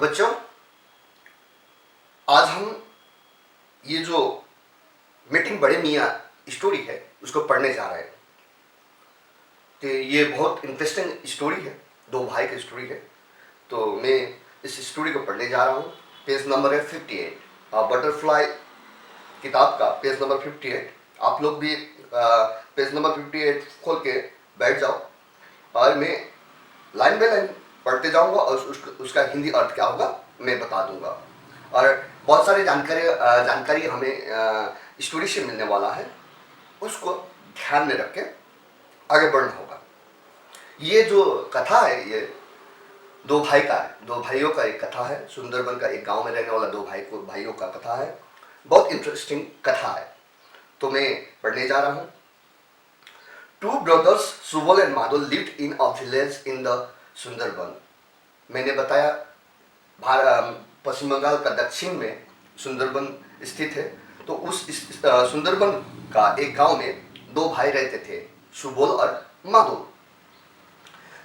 बच्चों, आज हम ये जो मीटिंग बड़े मियाँ स्टोरी है उसको पढ़ने जा रहे हैं। तो ये बहुत इंटरेस्टिंग स्टोरी है, दो भाई की स्टोरी है। तो मैं इस स्टोरी को पढ़ने जा रहा हूँ। पेज नंबर है 58, बटरफ्लाई किताब का पेज नंबर 58। आप लोग भी पेज नंबर 58 खोल के बैठ जाओ और मैं लाइन बाय लाइन पढ़ते जाऊंगा और उसका हिंदी अर्थ क्या होगा मैं बता दूंगा। और बहुत सारी जानकारी हमें स्टोरी से मिलने वाला है, उसको ध्यान में रख के आगे बढ़ना होगा। ये जो कथा है ये दो भाई का है, दो भाइयों का एक कथा है। सुंदरबन का एक गांव में रहने वाला दो भाइयों का कथा है। बहुत इंटरेस्टिंग कथा है, तो मैं पढ़ने जा रहा हूँ। Two brothers, Subal and Madhul, lived in a village in the Sundarban. मैंने बताया पश्चिम बंगाल का दक्षिण में सुंदरबन स्थित है। तो उस सुंदरबन का एक गांव में दो भाई रहते थे, सुबोल और Madhul.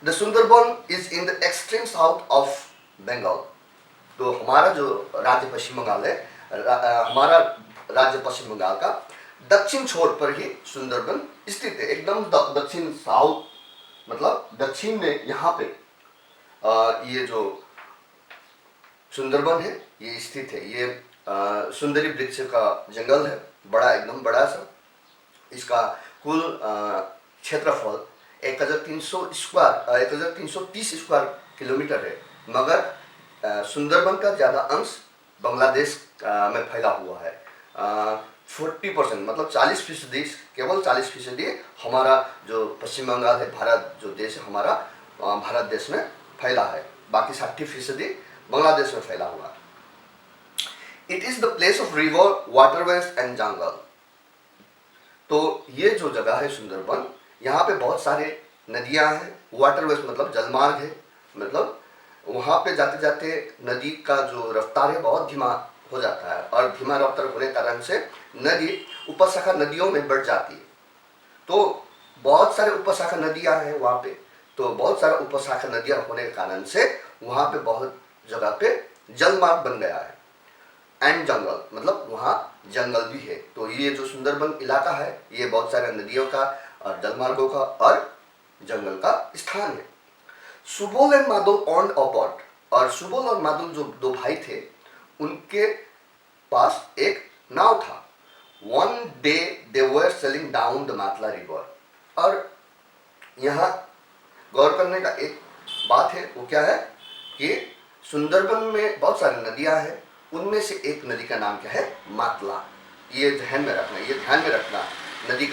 The Sundarban is in the extreme south of Bengal. तो हमारा जो राज्य पश्चिम बंगाल है, हमारा राज्य पश्चिम बंगाल का दक्षिण छोर पर ही सुंदरबन स्थित है। एकदम दक्षिण, साउथ मतलब दक्षिण में यहाँ पे ये जो सुंदरबन है ये स्थित है। ये सुंदरी वृक्ष का जंगल है, बड़ा, एकदम बड़ा सा। इसका कुल क्षेत्रफल 1330 स्क्वायर किलोमीटर है। मगर सुंदरबन का ज़्यादा अंश बांग्लादेश में फैला हुआ है। 40% मतलब 40%, केवल 40% हमारा जो पश्चिम बंगाल है, भारत जो देश है हमारा, भारत देश में फैला है। बाकी 60% बांग्लादेश में फैला हुआ। It is the place of river, waterways and jungle. तो ये जो जगह है सुंदरबन, यहाँ पे बहुत सारे नदियाँ हैं। वाटरवेज मतलब जलमार्ग है, मतलब वहाँ पे जाते जाते नदी का जो रफ्तार है बहुत धीमा हो जाता है, और धीमा रफ्तार होने के कारण से नदी उपशाखा नदियों में बढ़ जाती है। तो बहुत सारे उपशाखा नदियाँ हैं वहाँ पे। तो बहुत सारे उपशाखा नदियाँ होने के कारण से वहाँ पे बहुत जगह पे जलमार्ग बन गया है। एंड जंगल मतलब वहाँ जंगल भी है। तो ये जो सुंदरबन इलाका है ये बहुत सारे नदियों का और जलमार्गों का और जंगल का स्थान है। Subol and Madhul owned a boat. और सुबोल और माधुल जो दो भाई थे उनके पास एक नाव था। One day they were sailing down the Matla river. और यहाँ गौर करने का एक बात है, वो क्या है कि सुंदरबन में बहुत सारी नदियाँ हैं, उनमें से एक नदी का नाम क्या है, मातला। ये ध्यान में रखना नदी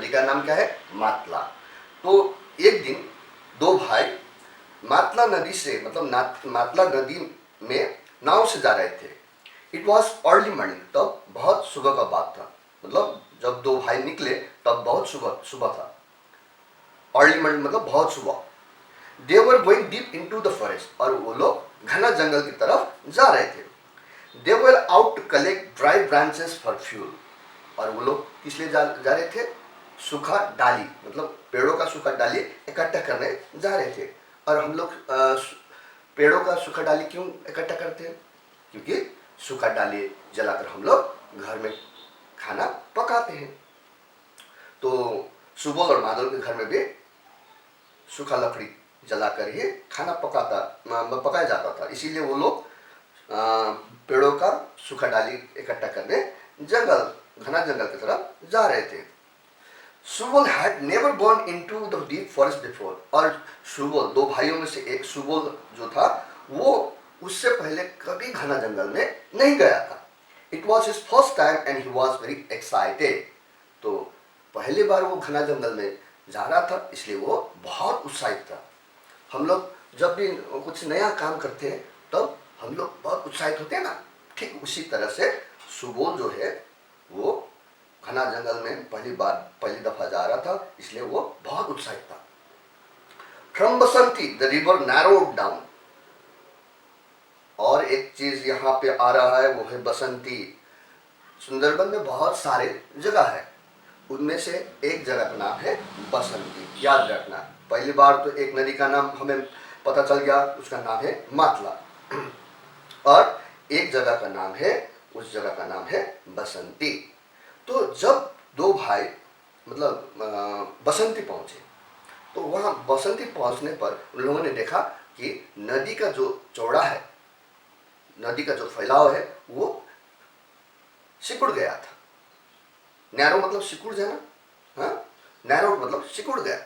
का नाम क्या है, मातला। तो एक दिन दो भाई मातला नदी से मतलब मातला नदी में नाव से जा रहे थे। इट वॉज अर्ली मॉर्निंग, तब बहुत सुबह का बात था। मतलब जब दो भाई निकले तब बहुत सुबह था। अर्ली मॉर्निंग मतलब बहुत सुबह। They were going deep into the forest. और वो लोग घना जंगल की तरफ जा रहे थे। They were out to collect dry branches for fuel. और वो लोग किस लिए जा रहे थे, सूखा डाली मतलब पेड़ों का सूखा डाली इकट्ठा करने जा रहे थे। और हम लोग पेड़ों का सूखा डाली क्यों इकट्ठा करते हैं, क्योंकि सूखा डाली जलाकर हम लोग घर में खाना पकाते हैं। तो सुबोल और माधुल के घर में भी सूखा लकड़ी जलाकर ही खाना पकाया जाता था। इसीलिए वो लोग पेड़ों का सूखा डाली इकट्ठा करने घना जंगल की तरफ जा रहे थे। Subol had never gone into the deep forest before. और सुबोल, दो भाइयों में से एक सुबोल जो था वो उससे पहले कभी घना जंगल में नहीं गया था। It was his first time and he was very excited. तो पहली बार वो घना जंगल में जा रहा था, इसलिए वो बहुत उत्साहित था। हम लोग जब भी कुछ नया काम करते हैं तब हम लोग बहुत उत्साहित होते हैं ना, ठीक उसी तरह से सुबोल जो है वो घना जंगल में पहली दफा जा रहा था, इसलिए वो बहुत उत्साहित था। From Basanti the river narrowed down. और एक चीज यहाँ पे आ रहा है, वो है बसंती। सुंदरबन में बहुत सारे जगह है, उनमें से एक जगह का नाम है बसंती। याद रखना, पहली बार तो एक नदी का नाम हमें पता चल गया, उसका नाम है मातला। और एक जगह का नाम है, उस जगह का नाम है बसंती। तो जब दो भाई मतलब बसंती पहुंचे, तो वहां बसंती पहुंचने पर उन लोगों ने देखा कि नदी का जो चौड़ा है, नदी का जो फैलाव है वो सिकुड़ गया था। नैरो मतलब सिकुड़ जाना, हाँ, नैरो मतलब सिकुड़ गया।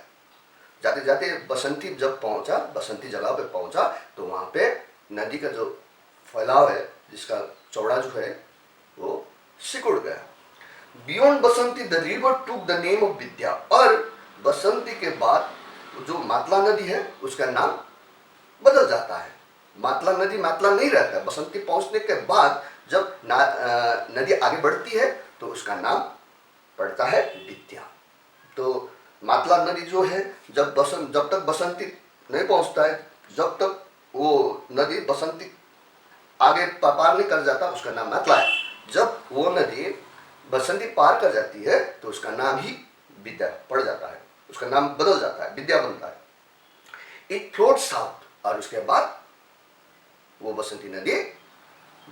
जाते जाते बसंती जब पहुंचा, बसंती जगह पे पहुंचा, तो वहां पे नदी का जो फैलाव है, जिसका चौड़ा जो है वो सिकुड़ गया। Beyond Basanti the river took the name of Vidya. और बसंती के बाद जो मातला नदी है उसका नाम बदल जाता है। मातला नदी मातला नहीं रहता है। बसंती पहुंचने के बाद जब नदी आगे बढ़ती है तो उसका नाम पड़ता है विद्या। तो मातला नदी जो है जब तक बसंती नहीं पहुंचता है, जब तक वो नदी बसंती आगे पार नहीं कर जाता, उसका नाम मातला है। जब वो नदी बसंती पार कर जाती है तो उसका नाम ही विद्या पड़ जाता है, उसका नाम बदल जाता है, विद्या बनता है। इट फ्लोट साउथ, और उसके बाद वो बसंती नदी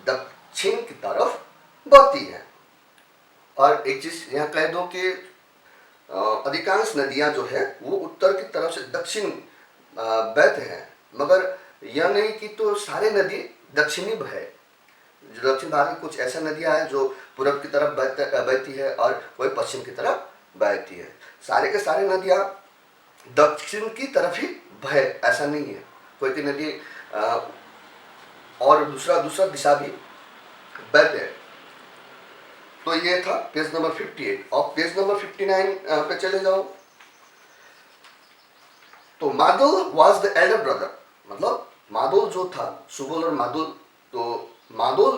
दक्षिण की तरफ बहती है। और एक चीज यहाँ कह दो कि अधिकांश नदियां जो है वो उत्तर की तरफ से दक्षिण बहते हैं, मगर यह नहीं कि तो सारे नदी दक्षिणी बहे। जो दक्षिण भाग में कुछ ऐसा नदियां हैं जो पूरब की तरफ बहती है और कोई पश्चिम की तरफ बहती है। सारे के सारे नदियां दक्षिण की तरफ ही बहे ऐसा नहीं है। कोई की नदी और दूसरा दिशा भी बहते हैं। तो ये था पेज नंबर 58। और पेज नंबर 59 पे चले जाओ। तो मादुल वाज द एल्डर ब्रदर, मतलब मादुल जो था, सुबुल और मादुल। तो मादुल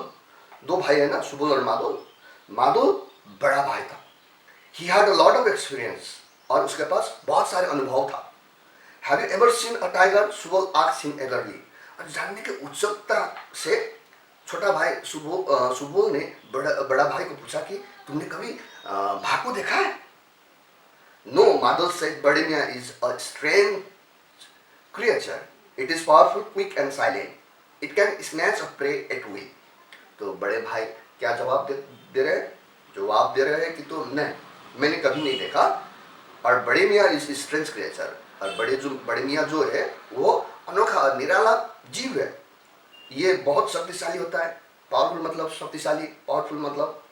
दो भाई है ना, सुबुल और मादुल। मादुल बड़ा भाई था। He had a lot of experience, और उसके पास बहुत सारे अनुभव था। Have you ever seen a tiger, Subul asked him eagerly. और जानने की उत्सुकता से छोटा भाई सुबुल ने बड़ा भाई को पूछा कि तुमने कभी भाग को देखा है? No, Madul said, bade miyan is a strange creature. It is powerful, quick and silent. It can snatch a prey at will. तो बड़े भाई क्या जवाब दे रहे हैं? जवाब दे रहे हैं कि तो नहीं, मैंने कभी नहीं देखा। और बड़े मियाँ इज स्ट्रेंज क्रिएचर, और बड़े मियाँ जो है वो अनोखा और निराला जीव है। ये बहुत शक्तिशाली होता है। पावरफुल मतलब शक्तिशाली, पावरफुल मतलब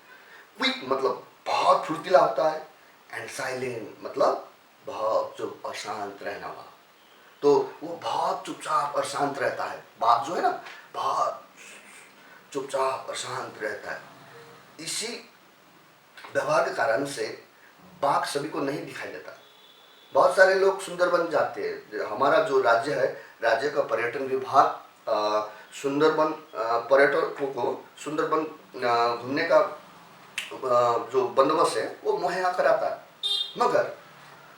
क्विक मतलब बहुत फुर्तीला होता है, एंड साइलेंट मतलब बहुत चुप और शांत रहने वाला। तो वो बहुत चुपचाप और शांत रहता है। बाप जो है ना, बहुत चुपचाप और शांत रहता है। इसी व्यवहार के कारण से बाघ सभी को नहीं दिखाई देता। बहुत सारे लोग सुंदरबन जाते हैं। हमारा जो राज्य है, राज्य का पर्यटन विभाग सुंदरबन पर्यटकों को सुंदरबन घूमने का जो बंदोबस्त है वो मुहैया कराता है। मगर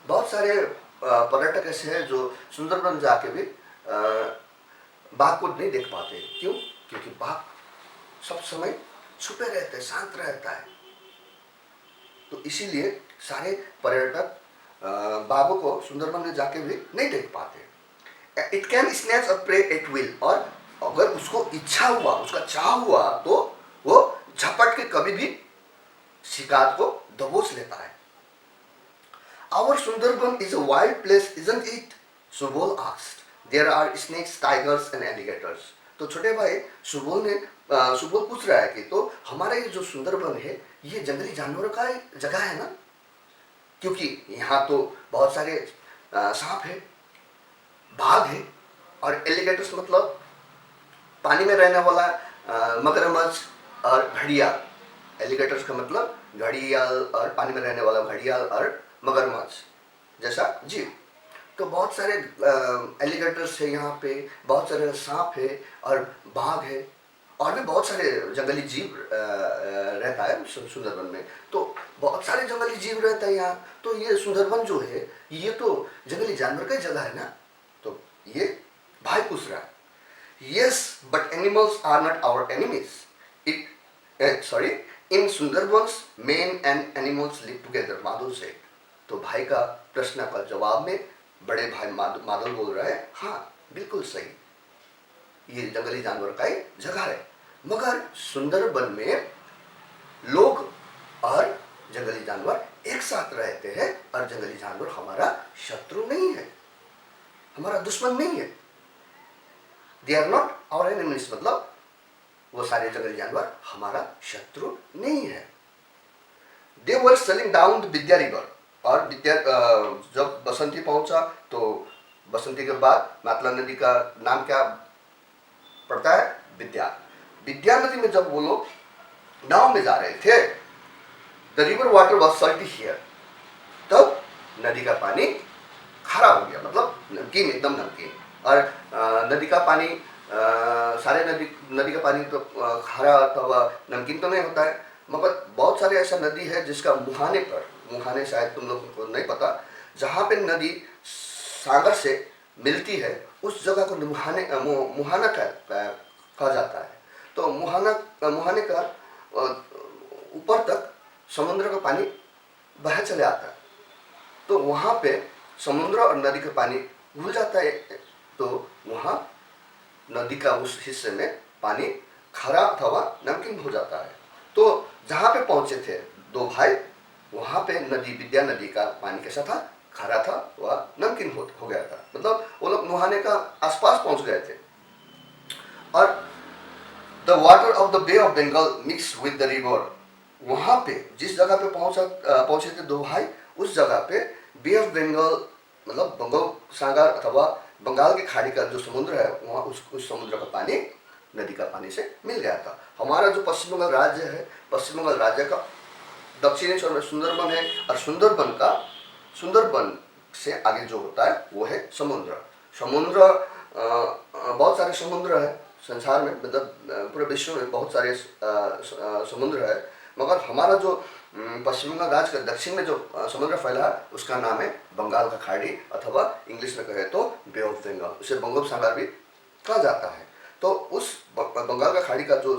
बहुत सारे पर्यटक ऐसे हैं जो सुंदरबन जाके भी बाघ को नहीं देख पाते। क्यों? क्योंकि बाघ सब समय छुपे रहते हैं, शांत रहता है। तो इसीलिए सारे पर्यटक बाघों को सुंदरबन में जाके भी नहीं देख पाते। It can snatch a prey at will, और अगर उसको इच्छा हुआ, उसका चाह हुआ, तो वो झपट के कभी भी शिकार को दबोच लेता है। Our Sundarban is a wild place, isn't it? Subol asked. There are snakes, tigers and alligators. तो छोटे भाई सुबोल पूछ रहा है कि तो हमारा ये जो सुंदरबन है ये जंगली जानवरों का जगह है ना, क्योंकि यहाँ तो बहुत सारे सांप है, बाघ है, और एलिगेटर्स मतलब पानी में रहने वाला मगरमच्छ और घड़ियाल। एलिगेटर्स का मतलब घड़ियाल, और पानी में रहने वाला घड़ियाल और मगरमच्छ जैसा जीव। तो बहुत सारे एलिगेटर्स है यहाँ पे, बहुत सारे सांप है और बाघ है, और भी बहुत सारे जंगली जीव रहता है सुंदरबन में। तो बहुत सारे जंगली जीव रहता है यहाँ। तो ये सुंदरबन जो है ये तो जंगली जानवर का जगह है ना। तो ये भाई पूछ रहा है। Yes, but animals are not our enemies. Sorry, in Sundarbans man and animals live together, Madhur said. तो भाई का प्रश्न का जवाब में बड़े भाई माधव बोल रहा है, हाँ बिल्कुल सही, ये जंगली जानवर का एक जगह है। मगर सुंदरबन में लोग और जंगली जानवर एक साथ रहते हैं और जंगली जानवर हमारा शत्रु नहीं है, हमारा दुश्मन नहीं है। They are not our enemies, मतलब वो सारे जंगली जानवर हमारा शत्रु नहीं है। They were sailing down the Vidya river, और विद्या जब बसंती पहुंचा तो बसंती के बाद मातला नदी का नाम क्या पड़ता है? विद्या। विद्या नदी में जब वो लोग नाव में जा रहे थे, the river water was salty here, तब नदी का पानी खारा हो गया, मतलब नमकीन, एकदम नमकीन। और नदी का पानी सारे नदी का पानी तो खारा अथवा नमकीन तो नहीं होता है, मगर बहुत सारे ऐसा नदी है जिसका मुहाने शायद तुम लोगों को नहीं पता, जहाँ पे नदी सागर से मिलती है उस जगह को मुहाना कहा जाता है। तो मुहाने का ऊपर तक समुद्र का पानी बह चले आता है, तो वहाँ पे समुद्र और नदी का पानी घुल जाता है, तो वहाँ नदी का उस हिस्से में पानी खारा अथवा नमकीन हो जाता है। तो जहाँ पे पहुँचे थे दो भाई, वहाँ पे विद्या नदी का पानी कैसा था? खारा था, वह नमकीन हो गया था, मतलब वो लोग मुहाने का आसपास पहुँच गए थे। और the water of the Bay of Bengal mix with the river, वहाँ पे जिस जगह पे पहुँचे थे दो भाई, उस जगह पे बे ऑफ बंगाल मतलब बंगाल सागर अथवा बंगाल की खाड़ी का जो समुद्र है, वहाँ उस समुद्र का पानी नदी का पानी से मिल गया था। हमारा जो पश्चिम बंगाल राज्य है, पश्चिम बंगाल राज्य का दक्षिणी छोर में सुंदरबन है, और सुंदरबन से आगे जो होता है वो है समुद्र। बहुत सारे समुद्र है संसार में, मतलब पूरे विश्व में बहुत सारे समुद्र है, मगर हमारा जो पश्चिम बंगाल राज्य का दक्षिण में जो समुद्र फैला है उसका नाम है बंगाल का खाड़ी, अथवा इंग्लिश में कहे तो बे ऑफ बंगाल, उसे बंगोपसागर भी कहा जाता है। तो उस बंगाल का खाड़ी का जो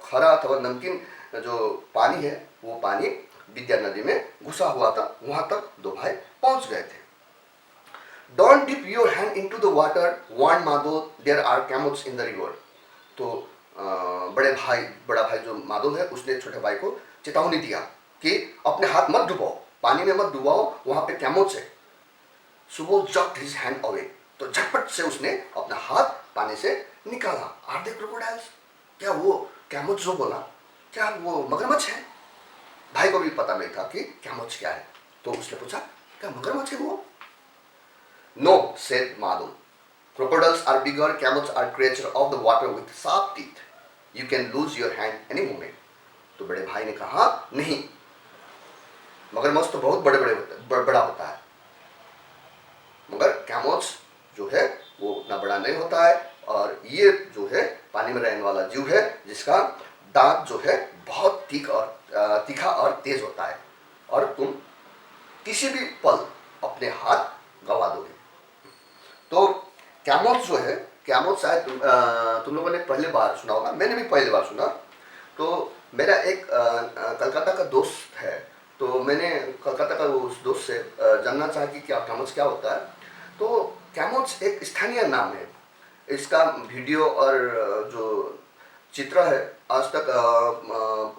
खारा अथवा नमकीन जो पानी है, वो पानी विद्या नदी में घुसा हुआ था, वहाँ तक दो भाई पहुँच गए थे। Don't dip your hand into the water, warned Madhu, there are camots in the river. तो बड़ा भाई जो माधव है, उसने छोटे भाई को चेतावनी दिया कि अपने हाथ मत डुबाओ, पानी में मत डुबाओ, वहाँ पे कैमोट्स है। Subodh jerked his hand away, तो झटपट से उसने अपना हाथ पानी से निकाला। Are they crocodiles? क्या वो कैमोट्स जो बोला, क्या वो मगरमच्छ है? भाई को भी पता नहीं था कि कैमोट्स क्या है, तो उसने पूछा क्या मगरमच्छ है वो? No, said Madhu. Crocodiles are bigger, camels are creatures of the water with sharp teeth. You can lose your hand any moment. तो बड़े भाई ने कहा नहीं, मगरमच्छ तो बहुत बड़ा होता है, मगर कैमल्स जो है वो उतना बड़ा नहीं होता है, और ये जो है पानी में रहने वाला जीव है जिसका दांत जो है बहुत तीखा और तेज होता है, और तुम किसी भी पल अपने हाथ गवा दोगे। तो कैमल्स जो है, कैमल्स शायद तुम लोगों ने पहले बार सुना होगा, मैंने भी पहली बार सुना। तो मेरा एक कलकत्ता का दोस्त है, तो मैंने कलकत्ता का उस दोस्त से जानना चाहा कि क्या कैमल्स क्या होता है। तो कैमल्स एक स्थानीय नाम है, इसका वीडियो और जो चित्र है आज तक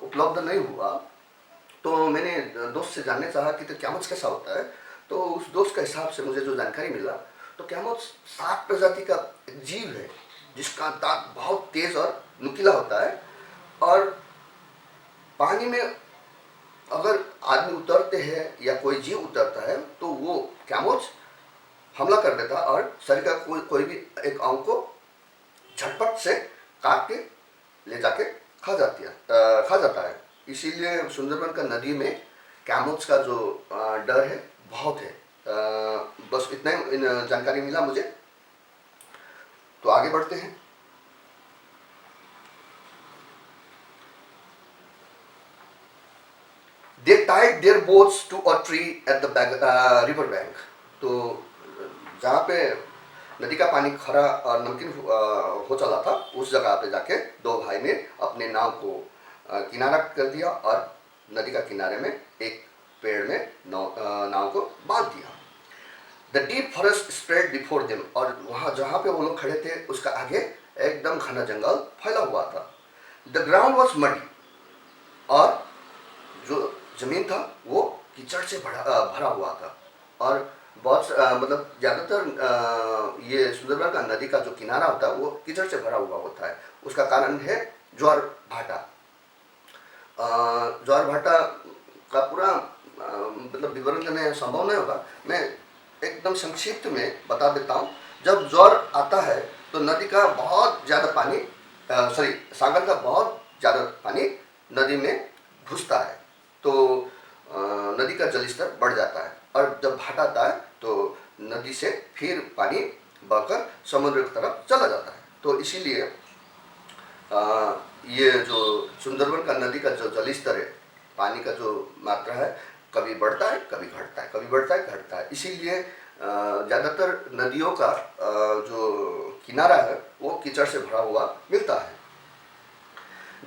उपलब्ध नहीं हुआ। तो मैंने दोस्त से जानने चाहा कि तो कैमल्स कैसा होता है। तो उस दोस्त के हिसाब से मुझे जो जानकारी मिला, तो कैमल्स 7 प्रजाति का जीव है जिसका दांत बहुत तेज और नुकीला होता है, और पानी में अगर आदमी उतरते हैं या कोई जीव उतरता है तो वो कैमल्स हमला कर देता है और शरीर का कोई भी एक अंग को झटपट से काट के ले जाके खा जाता है। इसीलिए सुंदरबन का नदी में कैमल्स का जो डर है बहुत है। बस इतना ही जानकारी मिला मुझे, तो आगे बढ़ते हैं। They tied their boats to a tree at the river bank. तो जहाँ पे नदी का पानी खरा और नमकीन हो चला था, उस जगह पे जाके दो भाई ने अपने नाव को किनारा कर दिया और नदी का किनारे में एक पेड़ में नाव को बांध दिया। The deep forest spread before them, और वहाँ जहाँ पे वो लोग खड़े थे उसका आगे एकदम घना जंगल फैला हुआ था। द ग्राउंड वॉज मडी, और जो जमीन था वो कीचड़ से भरा हुआ था। और बहुत मतलब ज़्यादातर ये सुंदरबन का नदी का जो किनारा होता है वो कीचड़ से भरा हुआ होता है। उसका कारण है ज्वार भाटा। ज्वार भाटा का पूरा मतलब विवरण देने संभव नहीं होगा, मैं एकदम संक्षिप्त में बता देता हूँ। जब ज्वार आता है तो नदी का बहुत ज़्यादा पानी, सॉरी, सागर का बहुत ज़्यादा पानी नदी में घुसता है, तो नदी का जलस्तर बढ़ जाता है। और जब भाटा आता है तो नदी से फिर पानी बहकर समुद्र की तरफ चला जाता है। तो इसीलिए ये जो सुंदरबन का नदी का जो जलस्तर है, पानी का जो मात्रा है, कभी बढ़ता है कभी घटता है, कभी बढ़ता है घटता है। इसीलिए ज़्यादातर नदियों का जो किनारा है वो कीचड़ से भरा हुआ मिलता है।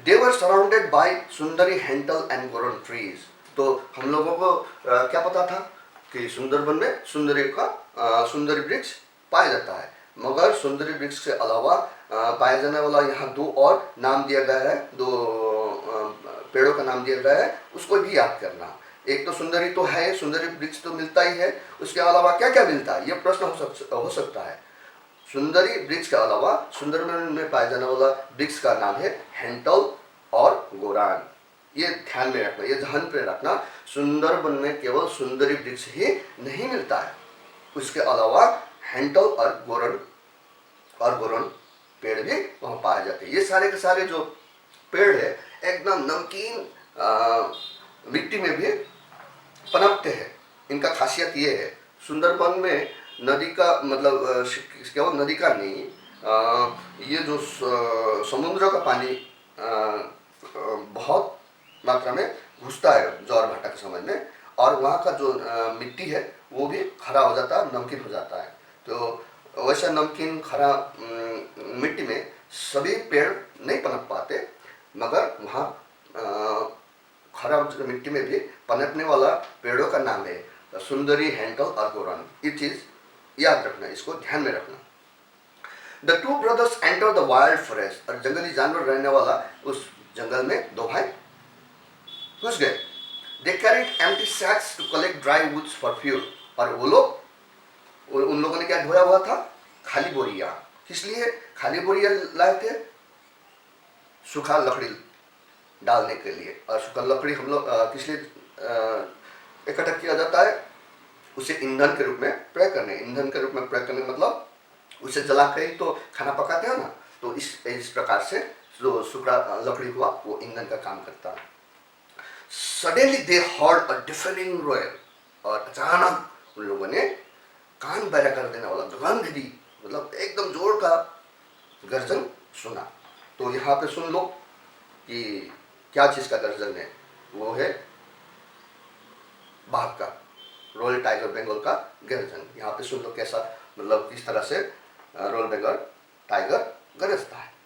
They were surrounded by Sundari हेंटल and गोरन trees. तो हम लोगों को क्या पता था कि सुंदरबन में सुंदरी वृक्ष पाया जाता है, मगर सुंदरी वृक्ष के अलावा पाया जाने वाला यहाँ दो और नाम दिया गया है, दो पेड़ों का नाम दिया गया है, उसको भी याद करना। एक तो सुंदरी तो है, सुंदरी वृक्ष तो मिलता ही है, उसके अलावा क्या क्या मिलता है, ये प्रश्न हो सकता है। सुंदरी वृक्ष के अलावा सुंदरबन में पाया जाने वाला वृक्ष का नाम है हेंटल और गोरान। ये ध्यान में रखना, ये ध्यान पे रखना, सुंदरबन में केवल सुंदरी वृक्ष ही नहीं मिलता है, उसके अलावा हेंटल और गोरन पेड़ भी वहाँ पाए जाते हैं। ये सारे के सारे जो पेड़ है एकदम नमकीन मिट्टी में भी पनपते हैं। इनका खासियत ये है, सुंदरबन में नदी का मतलब केवल नदी का नहीं, ये जो समुद्र का पानी बहुत मात्रा में घुसता है ज्वार भाटा के समय में, और वहाँ का जो मिट्टी है वो भी खरा हो जाता है, नमकीन हो जाता है। तो वैसा नमकीन खरा मिट्टी में सभी पेड़ नहीं पनप पाते, मगर वहाँ खरा मिट्टी में भी पनपने वाला पेड़ों का नाम है सुंदरी, हेंटल और गोरान। ये चीज़ याद रखना, इसको ध्यान में रखना। The two brothers enter the wild forest, और जंगली जानवर रहने वाला उस जंगल में दो भाई घुस गए। They carried empty sacks to collect dry woods for fuel, और वो लोग उन लोगों ने क्या ढोया हुआ था, खाली बोरिया। किस लिए खाली बोरिया लाए थे, सूखा लकड़ी डालने के लिए। और सूखा लकड़ी हम लोग किस लिए इकट्ठा किया जाता है, उसे ईंधन के रूप में प्रयोग करने। ईंधन के रूप में प्रयोग करने मतलब उसे जला कर ही तो खाना पकाते हैं ना, तो इस प्रकार से जो सूखा लकड़ी हुआ वो ईंधन का काम करता है। Suddenly they heard a differing royal, और अचानक उन लोगों ने कान बहरा कर देने वाला गंध दी, मतलब एकदम जोर का गर्जन सुना। तो यहाँ पे सुन लो कि क्या चीज़ का गर्जन है, वो है बाघ का, रॉयल टाइगर बंगाल का गर्जन। यहाँ पे सुन लो कैसा, मतलब किस तरह से रॉयल बंगाल टाइगर गरजता है।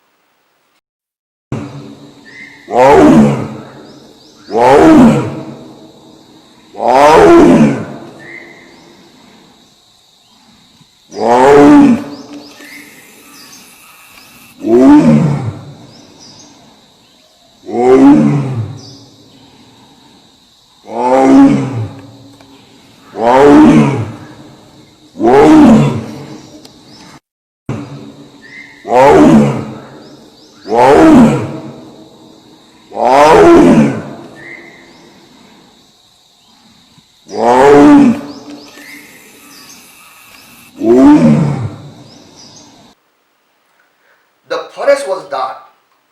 The forest was dark,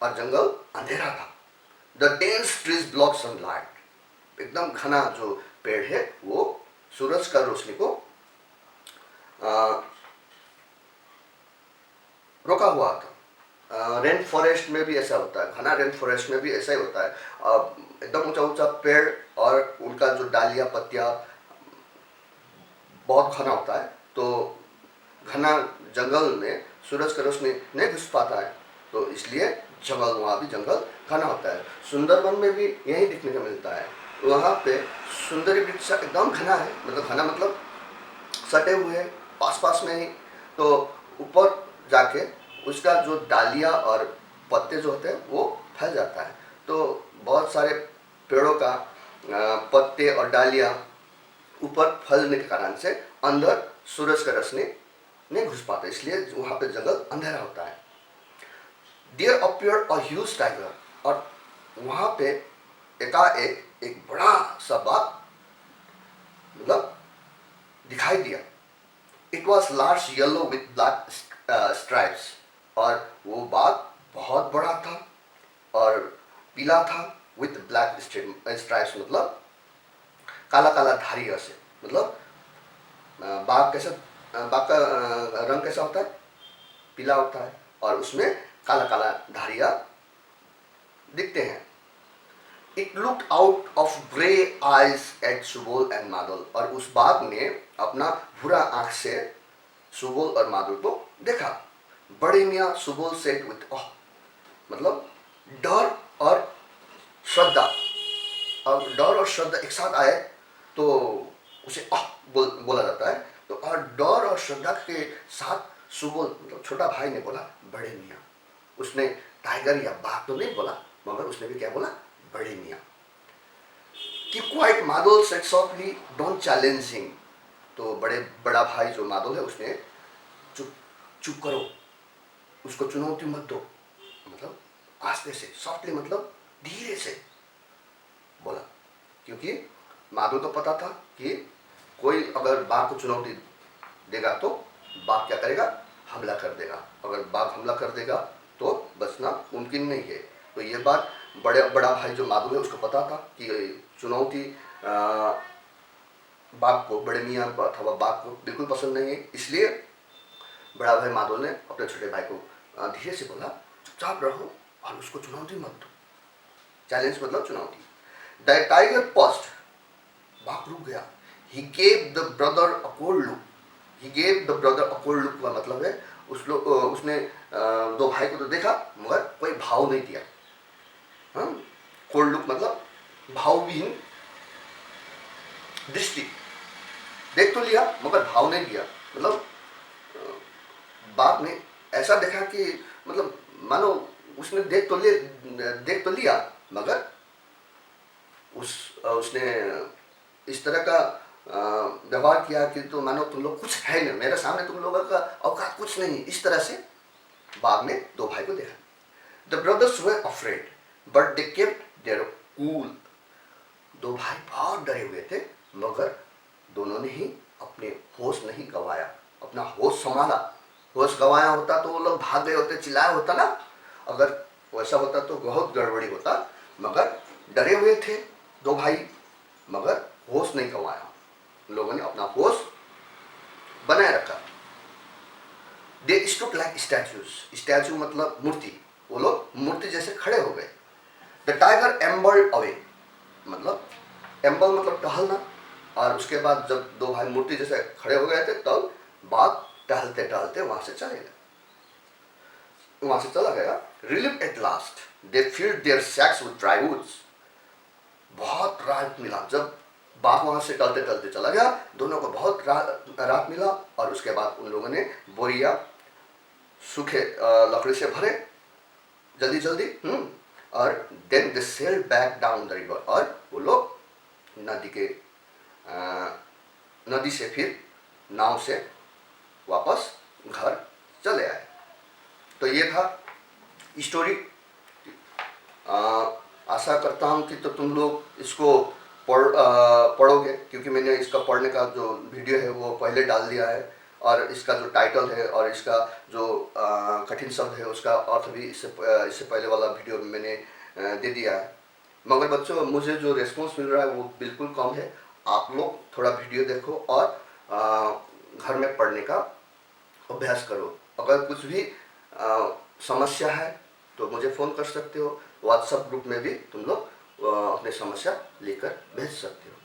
और जंगल अंधेरा था। The dense trees blocked sunlight, एकदम घना जो पेड़ है वो सूरज का रोशनी को रोका हुआ था। रेन फॉरेस्ट में भी ऐसा होता है, घना रेन फॉरेस्ट में भी ऐसा ही होता है। एकदम ऊंचा ऊंचा पेड़ और उनका जो डालियाँ पत्तियाँ बहुत घना होता है, तो घना जंगल में सूरज का रोशनी नहीं घुस पाता है, तो इसलिए जंगल, वहाँ भी जंगल घना होता है। सुंदरबन में भी यही दिखने को मिलता है। वहाँ पे सुंदरी वृक्ष एकदम घना है, मतलब घना मतलब सटे हुए पास पास में ही, तो ऊपर जाके उसका जो डालियाँ और पत्ते जो होते हैं वो फैल जाता है। तो बहुत सारे पेड़ों का पत्ते और डालियाँ ऊपर फैलने के कारण से अंदर सूरज का रोशनी नहीं घुस पाता, इसलिए वहाँ पे जंगल अंधेरा होता है। There appeared a huge tiger, और वहाँ पे एकाएक एक बड़ा सा बाघ मतलब दिखाई दिया। It was large, yellow with black stripes, और वो बाघ बहुत बड़ा था और पीला था। with black stripes मतलब काला काला धारियों से, मतलब बाघ कैसा, बाघ का रंग कैसा होता है, पीला होता है और उसमें काला काला धारियाँ दिखते हैं। It looked out of grey eyes at Subol and Madhav, और उस बाघ ने अपना भूरा आंख से सुबोल और माधव को देखा। बड़े मियाँ सुबोल said with awe, मतलब डर और श्रद्धा, और डर और श्रद्धा एक साथ आए तो उसे बोला जाता है। तो और डर और श्रद्धा के साथ सुबोल मतलब छोटा भाई ने बोला बड़े मियाँ। उसने टाइगर या बाघ तो नहीं बोला, मगर उसने भी क्या बोला, बड़े मियाँ। कि quite Madhav said softly don't challenge him, तो बड़ा भाई जो माधव है उसने चुप करो, उसको चुनौती मत दो, मतलब आस्ते से, सॉफ्टली मतलब धीरे से बोला। क्योंकि माधव को पता था कि कोई अगर बाघ को चुनौती देगा तो बाघ क्या करेगा, हमला कर देगा। अगर बाघ हमला कर देगा तो बचना मुमकिन नहीं है। तो ये बात बड़ा भाई जो माधव है उसको पता था कि चुनौती बाघ को, बड़े मियाँ अथवा बाघ को बिल्कुल पसंद नहीं है। इसलिए बड़ा भाई माधव ने अपने छोटे भाई को धीरे से बोला चुपचाप रहो और उसको चुनौती मत दो। चैलेंज मतलब चुनौती। द टाइगर पॉज्ड, बाघ रुक गया। He gave the brother a cold look, he gave the brother a cold look का मतलब है उसने दो भाई को तो देखा मगर कोई भाव नहीं दिया। कोल्ड लुक मतलब भावविहीन दृष्टि, देख तो लिया मगर भाव नहीं दिया। मतलब बाघ ने ऐसा देखा कि मतलब मानो उसने देख तो लिया मगर उसने इस तरह का व्यवहार किया कि तो मानो तुम लोग कुछ है नहीं, मेरे सामने तुम लोगों का औकात कुछ नहीं। इस तरह से बाघ ने दो भाई को देखा। The brothers were afraid but they kept their cool, दो भाई बहुत डरे हुए थे मगर दोनों ने ही अपने होश नहीं गंवाया, अपना होश संभाला। होश गंवाया होता तो वो लोग भाग गए होते, चिल्लाया होता ना, अगर वैसा होता तो बहुत गड़बड़ी होता। मगर डरे हुए थे दो भाई मगर होश नहीं गंवाया, लोगों ने अपना होश बनाए रखा। They stood like statues, statue मतलब मूर्ति, वो लोग मूर्ति जैसे खड़े हो गए। द टाइगर एम्बल्ड अवे, मतलब एम्बल मतलब टहलना, और उसके बाद जब दो भाई मूर्ति जैसे खड़े हो गए थे तब बाघ टहलते टहलते वहां से चला गया। Relieve at last they filled their sacks with dry woods, बहुत राहत मिला जब बाघ वहां से टलते टलते चला गया। दोनों को बहुत राहत मिला और उसके बाद उन लोगों ने बोरिया सूखे लकड़ी से भरे जल्दी जल्दी, और then they sailed back down the river, और वो लोग नदी से फिर नाव से वापस घर चले आए। तो ये था स्टोरी। आशा करता हूँ कि तो तुम लोग इसको पढ़ोगे, क्योंकि मैंने इसका पढ़ने का जो वीडियो है वो पहले डाल दिया है, और इसका जो टाइटल है और इसका जो कठिन शब्द है उसका अर्थ भी इससे पहले वाला वीडियो में मैंने दे दिया है। मगर बच्चों मुझे जो रिस्पॉन्स मिल रहा है वो बिल्कुल कम है। आप लोग थोड़ा वीडियो देखो और घर में पढ़ने का अभ्यास करो। अगर कुछ भी समस्या है तो मुझे फ़ोन कर सकते हो, व्हाट्सएप ग्रुप में भी तुम लोग अपनी समस्या लेकर भेज सकते हो।